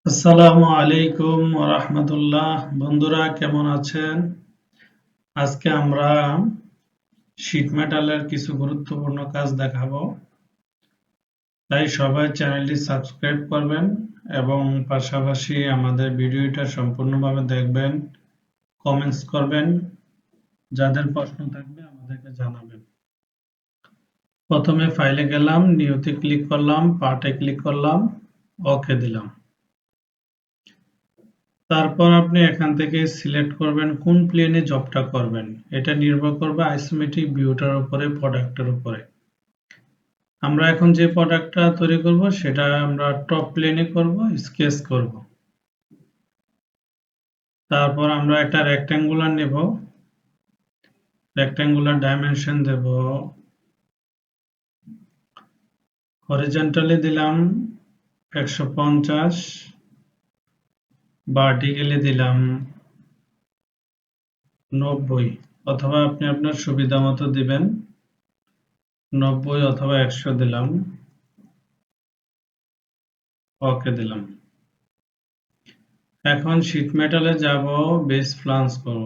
আসসালামু আলাইকুম ওয়া রাহমাতুল্লাহ। বন্ধুরা কেমন আছেন? আজকে আমরা শীট মেটালের কিছু গুরুত্বপূর্ণ কাজ দেখাবো। তাই সবাই চ্যানেলটি সাবস্ক্রাইব করবেন এবং পাশাপাশি আমাদের ভিডিওটা সম্পূর্ণভাবে দেখবেন, কমেন্টস করবেন, যাদের প্রশ্ন থাকবে আমাদেরকে জানাবেন। প্রথমে ফাইলে গেলাম, নিউতে ক্লিক করলাম, পার্টে ক্লিক করলাম, ওকে দিলাম। তারপর আপনি এখান থেকে সিলেক্ট করবেন কোন প্লেনে জবটা করবেন। এটা নির্ভর করবে আইসোমেট্রিক ভিউটার উপরে, প্রোডাক্টের উপরে। আমরা এখন যে প্রোডাক্টটা তৈরি করব সেটা আমরা টপ প্লেনে করব, স্কেচ করব। তারপর আমরা একটা রেক্ট্যাঙ্গুলার নেব, রেক্ট্যাঙ্গুলার ডাইমেনশন দেব, হরিজন্টালি দিলাম 150, ভার্টিক্যালি দিলাম 90, অথবা আপনি আপনার সুবিধা মতো দিবেন। 90 অথবা 100 দিলাম, ওকে দিলাম। এখন শীট মেটালে যাব, বেস ফ্লাঞ্জ করব।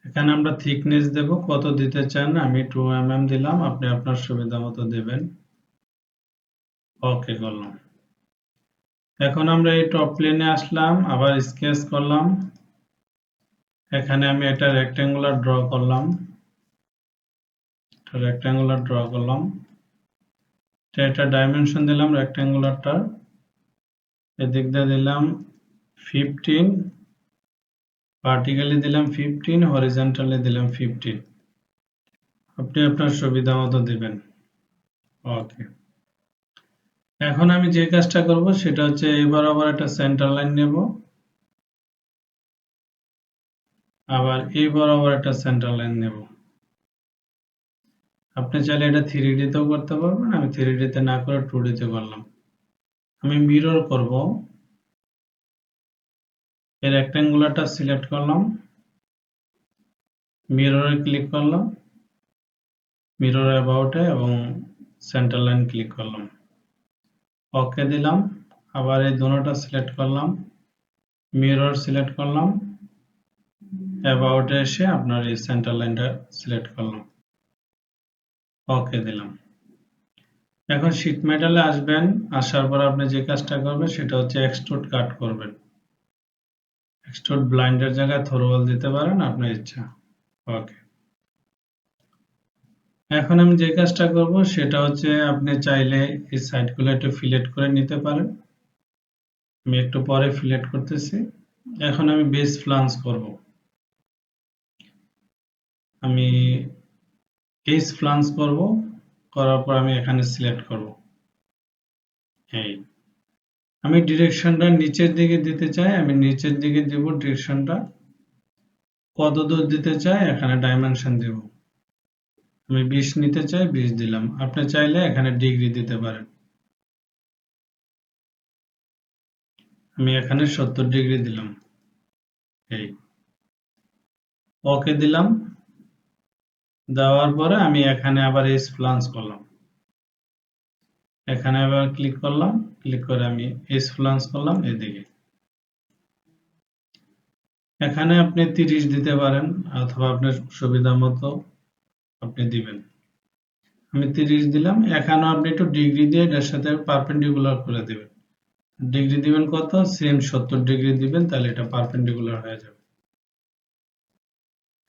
এখানে আমরা থিকনেস দেব, কত দিতে চান, আমি 2 mm দিলাম, আপনি আপনার সুবিধা মতো দেবেন, ওকে করলাম। এখন আমরা এই টপ প্লেনে আসলাম, আবার স্কেচ করলাম। এখানে আমি একটা রেক্ট্যাঙ্গুলার ড্র করলাম, এটা ডাইমেনশন দিলাম রেক্ট্যাঙ্গুলারটার, এদিক দিয়ে দিলাম 15, ভার্টিক্যালি দিলাম 15, হরিজন্টালি দিলাম 15, আপনি আপনার সুবিধা মতো দিবেন, ওকে। এখন আমি যে কাজটা করব সেটা হচ্ছে এবার আবার একটা সেন্টার লাইন নেব, আবার এইবার আবার একটা সেন্টার লাইন নেব। আপনি চাইলে এটা 3D তেও করতে পারবেন, আমি 3D তে না করে 2D তে করলাম। আমি মিরর করব, এই রেক্ট্যাঙ্গুলারটা সিলেক্ট করলাম, মিররে ক্লিক করলাম, মিরর অ্যাবাউটে এবং সেন্টার লাইন ক্লিক করলাম, ওকে দিলাম। আবার এই দুটোটা সিলেক্ট করলাম, মিরর সিলেক্ট করলাম, অ্যাবাউটে এসে আপনার এই সেন্টার লাইনটা সিলেক্ট করলাম, ওকে দিলাম। এখন শীট মেটালে আসবেন, আসার পর আপনি যে কাজটা করবেন সেটা হচ্ছে এক্সট্রুড কাট করবেন। এক্সট্রুড ব্লাইন্ডের জায়গায় থ্রোওয়াল দিতে পারেন আপনার ইচ্ছা, ওকে। এখন আমি যে কাজটা করব সেটা হচ্ছে আপনি চাইলে এই সাইডগুলো একটু ফিলেট করে নিতে পারেন, আমি একটু পরে ফিলেট করতেছি। এখন আমি বেস ফ্লাঞ্জ করব, আমি এইচ ফ্লাঞ্জ করব, করার পর আমি এখানে সিলেক্ট করব। এই আমি ডিরেকশনটা নিচের দিকে দিতে চাই, আমি নিচের দিকে দেব ডিরেকশনটা। কত দূর দিতে চাই এখানে ডাইমেনশন দেব, আমি 20 নিতে চাই, 20 দিলাম। আপনি চাইলে এখানে ডিগ্রি দিতে পারেন, আমি এখানে 70 ডিগ্রি দিলাম, এই ওকে দিলাম। দেওয়ার পরে আমি এখানে আবার এস ফ্লাঞ্জ করলাম, এখানে আবার ক্লিক করলাম, ক্লিক করে আমি এস ফ্লাঞ্জ করলাম এদিকে। এখানে আপনি 30 দিতে পারেন অথবা আপনার সুবিধা মতো আপনি দিবেন, আমি 30 দিলাম। এখানে আপনি একটু ডিগ্রি দিয়ে এর সাথে পারপেন্ডিকুলার করে দিবেন। ডিগ্রি দিবেন কত, সেম 70 ডিগ্রি দিবেন, তাহলে এটা পারপেন্ডিকুলার হয়ে যাবে,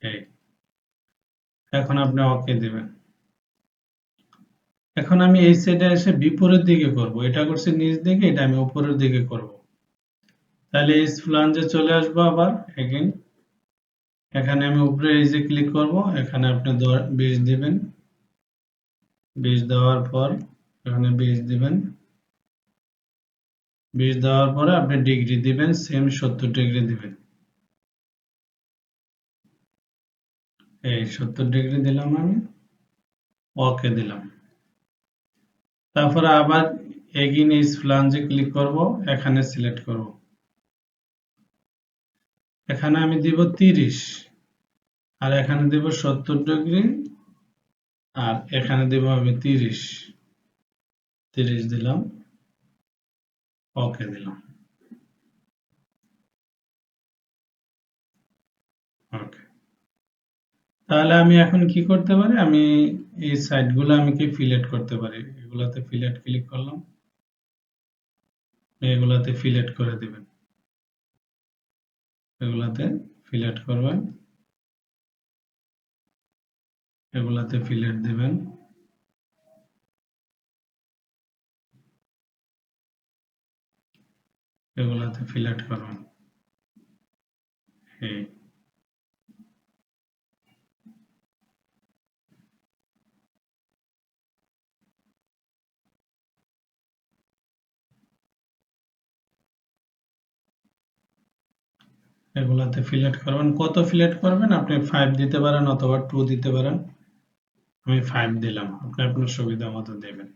এই এখন আপনি ওকে দিবেন। এখন আমি এই সাইডে এসে বিপরীত দিকে করব, এটা করছি নিচ দিকে, এটা আমি উপরের দিকে করব, তাহলে এই ফ্লাঞ্জে চলে আসবো আবার এগেইন। এখানে আমি উপরে এই যে ক্লিক করব, এখানে আপনি 20 দিবেন, 20 দেওয়ার পর এখানে 20 দিবেন, 20 দেওয়ার পরে আপনি ডিগ্রি দিবেন, সেম 70 ডিগ্রি দিবেন, এই 70 ডিগ্রি দিলাম আমি, ওকে দিলাম। তারপরে আবার এগেইন এই ফ্লাঞ্জে ক্লিক করব, এখানে সিলেক্ট করব, এখানে আমি দিব 30, আর এখানে দিব 70 ডিগ্রি, আর এখানে দিব আমি 30 দিলাম, ওকে দিলাম। ওকে, তাহলে আমি এখন কি করতে পারি, আমি এই সাইডগুলো আমি কি ফিলেট করতে পারি, এগুলাতে ফিলেট ক্লিক করলাম, এগুলাতে ফিলেট করে দিবেন, এগুলাতে ফিলেট করবেন, এগুলাতে ফিলেট দিবেন, এগুলাতে ফিলেট করবেন। এই এগুলাতে ফিলেট করবেন। কত ফিলেট করবেন, আপনি 5 দিতে পারেন অথবা 2 দিতে পারেন। আমি 5 দিলাম, আপনি আপনার সুবিধা মতো দেবেন।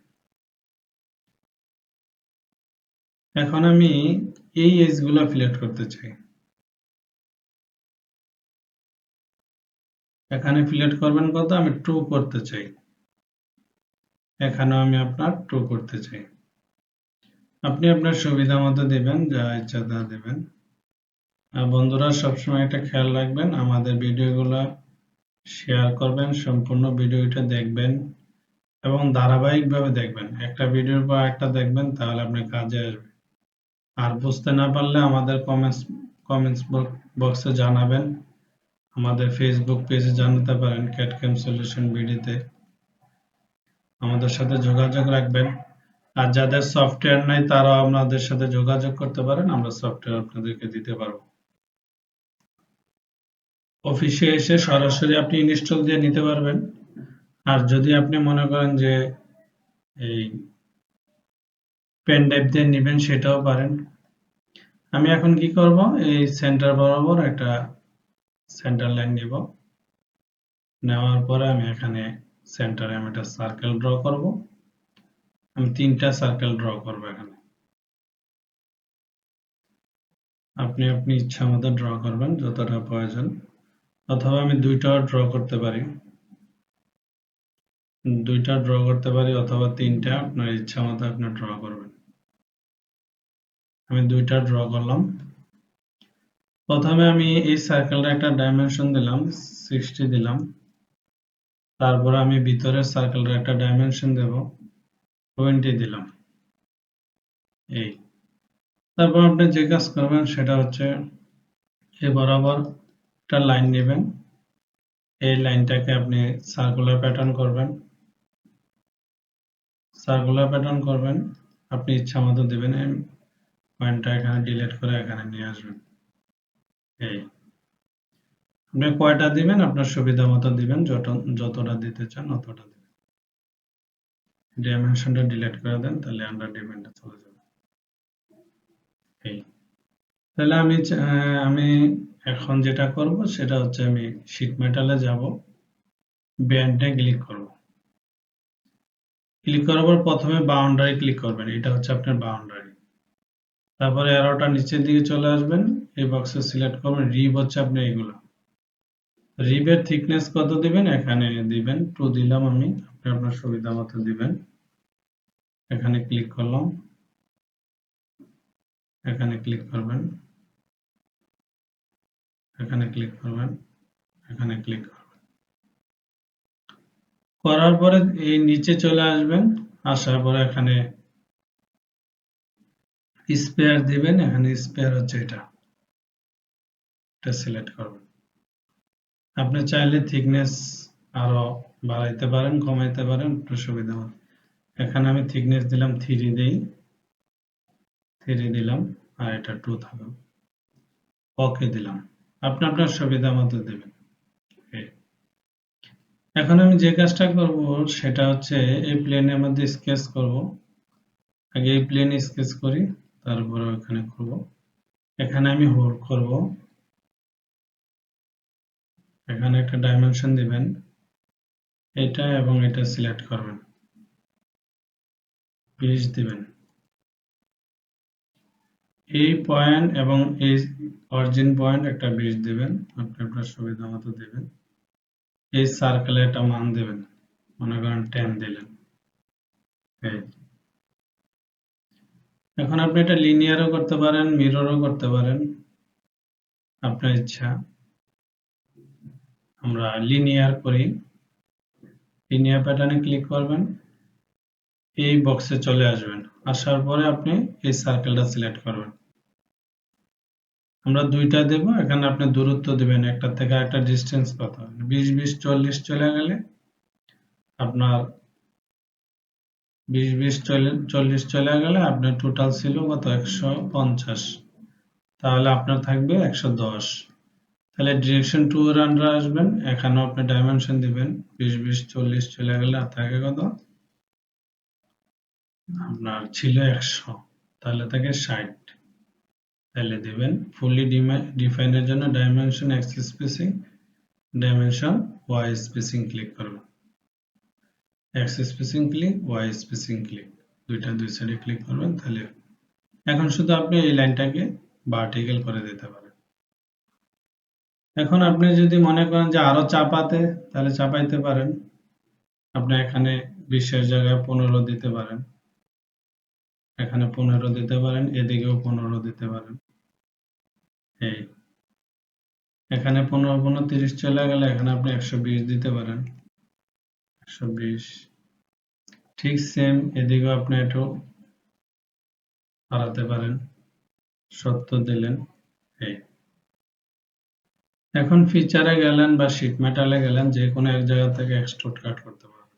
এখন আমি এই এজগুলো ফিলেট করতে চাই, এখানে ফিলেট করবেন কত, আমি 2 করতে চাই, এখানেও আমি আপনার 2 করতে চাই। আপনি আপনার সুবিধা মতো দিবেন, যা ইচ্ছা তা দিবেন। আর বন্ধুরা সবসময় একটা খেয়াল রাখবেন, আমাদের ভিডিওগুলো শেয়ার করবেন, সম্পূর্ণ ভিডিওটা দেখবেন এবং ধারাবাহিকভাবে দেখবেন, একটা ভিডিওর পর একটা দেখবেন, তাহলে আপনার কাজে আসবে। আর বুঝতে না পারলে আমাদের কমেন্টস বক্সে জানাবেন, আমাদের ফেসবুক পেজে জানাতে পারেন CAD CAM Solution BD তে আমাদের সাথে যোগাযোগ রাখবেন। আর যাদের সফটওয়্যার নাই তারাও আমাদের সাথে যোগাযোগ করতে পারেন, আমরা সফটওয়্যার আপনাদেরকে দিতে পারবো। অফিসে এসে সরাসরি আপনি ইনস্টল দিয়ে নিতে পারবেন। আর যদি আপনি মনে করেন যে এই পেন ড্রাইভ দিয়ে নেবেন, সেটাও পারেন। আমি এখন কি করব, এই সেন্টার বরাবর একটা সেন্টার লাইন নিব, নেওয়ার পরে আমি এখানে সেন্টারে আমি একটা সার্কেল ড্র করব। আমি 3টা সার্কেল ড্র করব এখানে, আপনি আপনি ইচ্ছা মতো ড্র করবেন যতটা প্রয়োজন, অথবা আমি 2টাও ড্র করতে পারি, 2টা ড্র করতে পারি অথবা 3টা, আপনার ইচ্ছা মতো আপনি ড্র করবেন। আমি 2টা ড্র করলাম। প্রথমে আমি এই সার্কেলটা একটা ডাইমেনশন দিলাম, 60 দিলাম। তারপরে আমি ভিতরের সার্কেলটা একটা ডাইমেনশন দেব, 20 দিলাম। এই তারপর আপনি যে কাজ করবেন সেটা হচ্ছে এই বরাবর একটা লাইন নেবেন, এই লাইনটাকে আপনি সার্কুলার প্যাটার্ন করবেন, সার্কুলার প্যাটার্ন করবেন, আপনি ইচ্ছা মতো দেবেন। এই পয়েন্টটা এখানে ডিলিট করে এখানে নিয়ে আসবেন। এই আপনি কয়টা দিবেন আপনার সুবিধা মতো দিবেন, যতটা দিতে চান অতটা দিবেন। ডাইমেনশনটা ডিলিট করে দেন, তাহলে আমরা ডিমেনটা চলে যাবে। এই তাহলে আমি এখন যেটা করব সেটা হচ্ছে আমি শীট মেটালে যাব, ব্যান্ডে ক্লিক করব। ক্লিক করার পর প্রথমে বাউন্ডারি ক্লিক করবেন, এটা হচ্ছে আপনার বাউন্ডারি। তারপরে অ্যারোটা নিচের দিকে চলে আসবেন, এই বক্সে সিলেক্ট করবেন, রিব হচ্ছে আপনি এগুলো, রিবের থিকনেস কত দিবেন, এখানে দিবেন 2 দিলাম আমি, আপনি আপনার সুবিধা মতো দিবেন। এখানে ক্লিক করলাম, এখানে ক্লিক করবেন, এখানে ক্লিক করবেন, এখানে ক্লিক করবেন। করার পরে এই নিচে চলে আসবেন, আসার পরে এখানে স্পেয়ার দিবেন, এখানে স্পেয়ার হচ্ছে এটা সিলেক্ট করবেন। আপনি চাইলে থিকনেস আরো বাড়াইতে পারেন, কমাইতে পারেন, একটু সুবিধা হবে। এখানে আমি থিকনেস দিলাম 3 দেই, 3 দিলাম, আর এটা 2 থাকবে। ওকে দিলাম, আপনি আপনার সুবিধা মতো দেবেন। এই। এখন আমি যে কাজটা করব সেটা হচ্ছে এই প্লেনের মধ্যে স্কেচ করব। আগে এই প্লেন স্কেচ করি, তারপরে ওখানে করব। এখানে আমি হোল্ড করব, এখানে একটা ডাইমেনশন দিবেন, এটা এবং এটা সিলেক্ট করবেন, 20 দিবেন। এই পয়েন্ট এবং এই অরিজিন পয়েন্ট একটা 20 দিবেন, আপনি আপনার সুবিধা মতো দিবেন। এই সার্কেলে একটা মান দিবেন, মনে করেন 10 দিলেন। এই এখন আপনি এটা লিনিয়ারও করতে পারেন, মিররও করতে পারেন, আপনার ইচ্ছা। আমরা লিনিয়ার করি। লিনিয়ার প্যাটার্নে ক্লিক করবেন, এই বক্সে চলে আসবেন। আসার পরে আপনি এই সার্কেলটা সিলেক্ট করবেন। আমরা দুইটা দেব, এখানে আপনি দূরত্ব দিবেন, একটা থেকে একটা ডিস্টেন্স কত। 20 20 40 চলে গেলে আপনার 20 20 40 চলে গেলে আপনার টোটাল ছিল কত 150, তাহলে আপনার থাকবে 110। তাহলে ডিরেকশন 2 এর আন্ডারে আসবেন, এখানেও আপনি ডাইমেনশন দিবেন। 20 20 40 চলে গেলে আর থাকে কত, আপনার ছিল 100, তাহলে থাকে 60। তাহলে দিবেন ফুললি ডিফাইনের জন্য dimension X spacing, dimension Y spacing click করবেন। X spacing click, Y spacing click, দুইটা দুই সাইডে ক্লিক করবেন। তাহলে এখন শুধু আপনি এই লাইনটাকে ভার্টিক্যাল করে দিতে পারেন। এখন আপনি যদি মনে করেন যে আরো চাপাতে, তাহলে চাপাইতে পারেন। আপনি এখানে 20 এর জায়গায় 15 দিতে পারেন, এখানে 15 দিতে পারেন, এদিকেও 15 দিতে পারেন। এই এখানে 15 15 30 চলে গেলে এখানে আপনি 120 দিতে পারেন, 120। ঠিক সেম এদিকেও আপনি একটু বাড়াতে পারেন, 70 দিলেন। এই এখন ফিচারে গেলেন বা শীট মেটালে গেলেন, যে কোনো এক জায়গা থেকে এক্সট্রুড কাট করতে পারেন।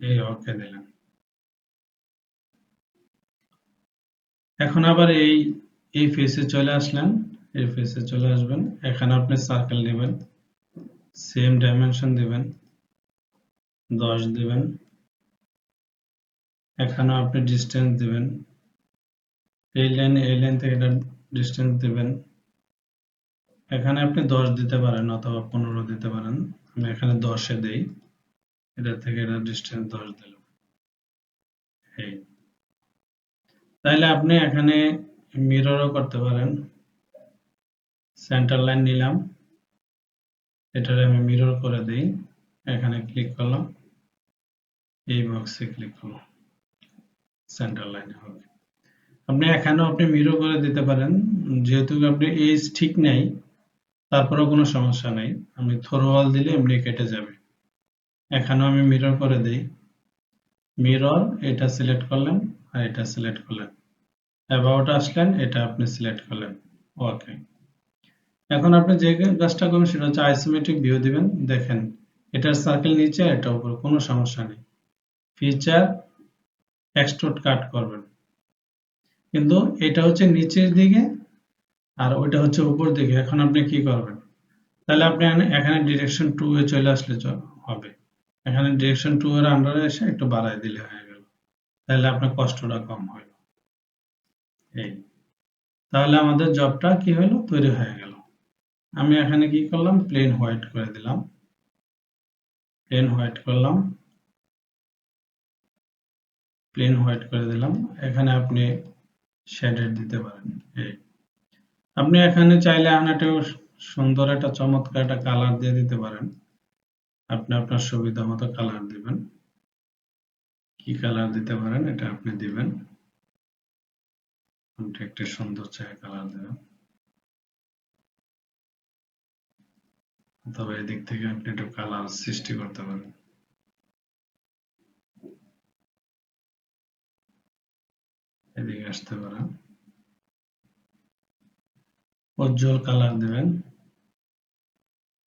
এই ওকে দিলেন। এখন আবার এই ফেসে চলে আসলেন, এই ফেসে চলে আসবেন, এখানে আপনি সার্কেল নেবেন, সেম ডাইমেনশন দিবেন, 10 দিবেন। এখানেও আপনি ডিস্টেন্স দিবেন, এই লাইন থেকে এটা ডিস্টেন্স দিবেন। এখানে আপনি 10 দিতে পারেন অথবা 15 দিতে পারেন। আমি এখানে 10 এ দেই, এটা থেকে এটা ডিস্টেন্স 10 দিলাম। এই তাইলে আপনি এখানে মিররও করতে পারেন। সেন্টার লাইন নিলাম, এটারে আমি মিরর করে দেই, এখানে ক্লিক করলাম, এই বক্সে ক্লিক করলাম, সেন্টার লাইনে হবে। আপনি এখানেও আপনি মিরর করে দিতে পারেন, যেহেতু আপনি এজ ঠিক নেই তারপরেও কোনো সমস্যা নেই, আমি থ্রোওয়াল দিলে এমনি কেটে যাবে। এখানেও আমি মিরর করে দেই, মিরর এটা সিলেক্ট করলেন আর এটা সিলেক্ট করলেন, অ্যাবাউট আসলেন, এটা আপনি সিলেক্ট করলেন, ওকে। এখন আপনি যে কাজটা করবেন সেটা হচ্ছে আইসোমেট্রিক ভিউ দিবেন। দেখেন এটার সার্কেল নিচে, এটা উপর, কোনো সমস্যা নেই। ফিচার এক্সট্রুড কাট করবেন, কিন্তু এটা হচ্ছে নিচের দিকে আর ওইটা হচ্ছে উপর দিকে। এখন আপনি কি করবেন, তাহলে আপনি এখানে ডিরেকশন 2 এ চলে আসলে হবে। এখানে ডিরেকশন 2 এর আন্ডারে এসে একটু বাড়ায় দিলে হয়ে গেল, তাহলে আপনার কষ্টটা কম হয়। এই তাহলে আমাদের জবটা কি হলো, তৈরি হয়ে গেল। আমি এখানে কি করলাম, প্লেন হোয়াইট করে দিলাম, প্লেন হোয়াইট করলাম, প্লেন হোয়াইট করে দিলাম। এখানে আপনি শেডেড দিতে পারেন। এই আপনি এখানে চাইলে একটা সুন্দর একটা চমৎকার একটা কালার দিয়ে দিতে পারেন। আপনি আপনার সুবিধা মতো কালার দিবেন, কি কালার দিতে পারেন এটা আপনি দিবেন। আপনি একটা সুন্দর চাই কালার দেবেন, তবে এদিক থেকে আপনি একটু কালার সৃষ্টি করতে পারেন। এদিকে আসতে পারেন, উজ্জ্বল কালার দিবেন,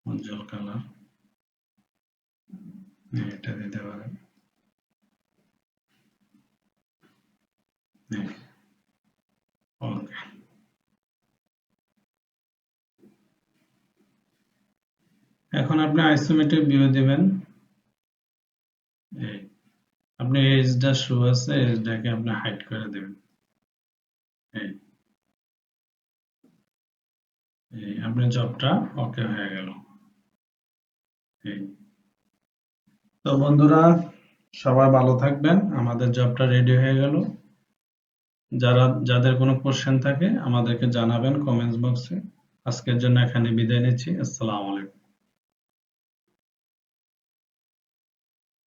উজ্জ্বল কালার এটা দিতে পারেন। ওকে, এখন আপনি আইসোমেট্রিক ভিউ দিবেন। এই আপনি এজটা শো আছে, এজটাকে আপনি হাইড করে দিবেন। এই এই আপনার জবটা ওকে হয়ে গেল। এই তো বন্ধুরা, সবাই ভালো থাকবেন, আমাদের জবটা রেডি হয়ে গেল। যাদের কোনো কোশ্চেন থাকে আমাদেরকে জানাবেন কমেন্টস বক্সে। আজকের জন্য এখানে বিদায় নিচ্ছি। আসসালামু আলাইকুম।